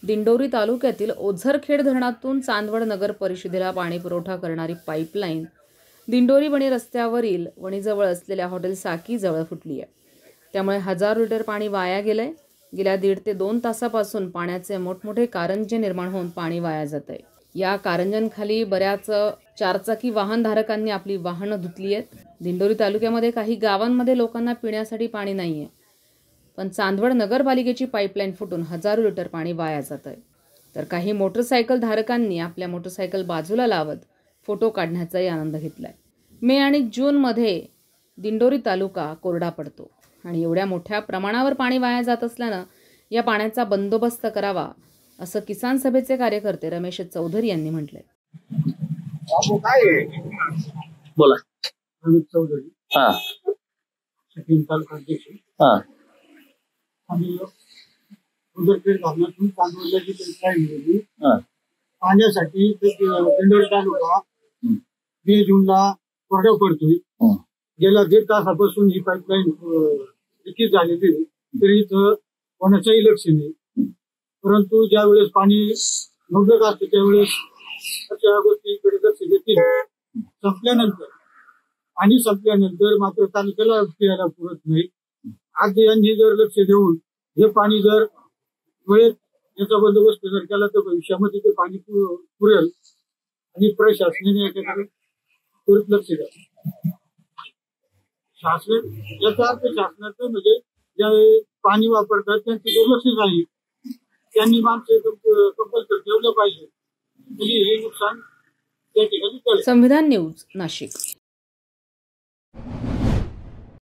दिंडोरी तालुक्यातील ओझरखेड धरणातून चांदवड नगर परिषदेला पाणी पुरवठा करणारी पाईपलाईन दिंडोरी वणी रस्त्यावरील वणीजवळ असलेल्या हॉटेल साकीजवळ फुटली आहे. त्यामुळे हजारो लिटर पाणी वाया गेलंय. गेल्या 1.5 ते 2 तासापासून पाण्याचे मोठमोठे कारंजे निर्माण होऊन पाणी वाया जात आहे. या कारंजांखाली बऱ्याच चारचाकी वाहनधारकांनी आपली वाहनं धुतली आहेत. दिंडोरी तालुक्यामध्ये काही गावांमध्ये लोकांना पिण्यासाठी पाणी नाहीये, पण चांदवड नगरपालिकेची पाईपलाईन फुटून हजारो लिटर पाणी वाया जात आहे. तर काही मोटरसायकल धारकांनी आपल्या मोटरसायकल बाजूला लावत फोटो काढण्याचाही आनंद घेतलाय. मे आणि जूनमध्ये दिंडोरी तालुका कोरडा पडतो आणि एवढ्या मोठ्या प्रमाणावर पाणी वाया जात असल्यानं या पाण्याचा बंदोबस्त करावा, असं किसान सभेचे कार्यकर्ते रमेश चौधरी यांनी म्हटलंय. बोला. रमेश चौधरी, तालुका अध्यक्ष. आम्ही उदरखेड धरणातून चांदवडला जी पाईपलाईन गेली पाण्यासाठी दिंडोरी तालुका 2 जूनला कोरडा पडतोय. गेल्या 1.5 तासापासून ही पाईपलाईन लिकेज झालेली तरी इथं कोणाचंही लक्ष नाही. परंतु ज्या वेळेस पाणी नव्हतं असतं त्यावेळेस अशा गोष्टीकडे लक्ष देतील. पाणी संपल्यानंतर मात्र तालुक्याला प्यायला पुरत नाही. आज यांनी जर लक्ष देऊन हे पाणी जर वेळेत याचा बंदोबस्त जर केला तर भविष्यामध्ये ते पाणी पुरेल आणि प्रशासनाने याच्याकडे त्वरित लक्ष द्यावं. शासन याचा अर्थ शासनाचं म्हणजे ज्यावेळी पाणी वापरतात त्यांचं दुर्लक्ष नाही, त्यांनी माणसं कंपल्सरी ठेवलं पाहिजे. म्हणजे हे नुकसान त्या ठिकाणी कळेल. संविधान न्यूज, नाशिक.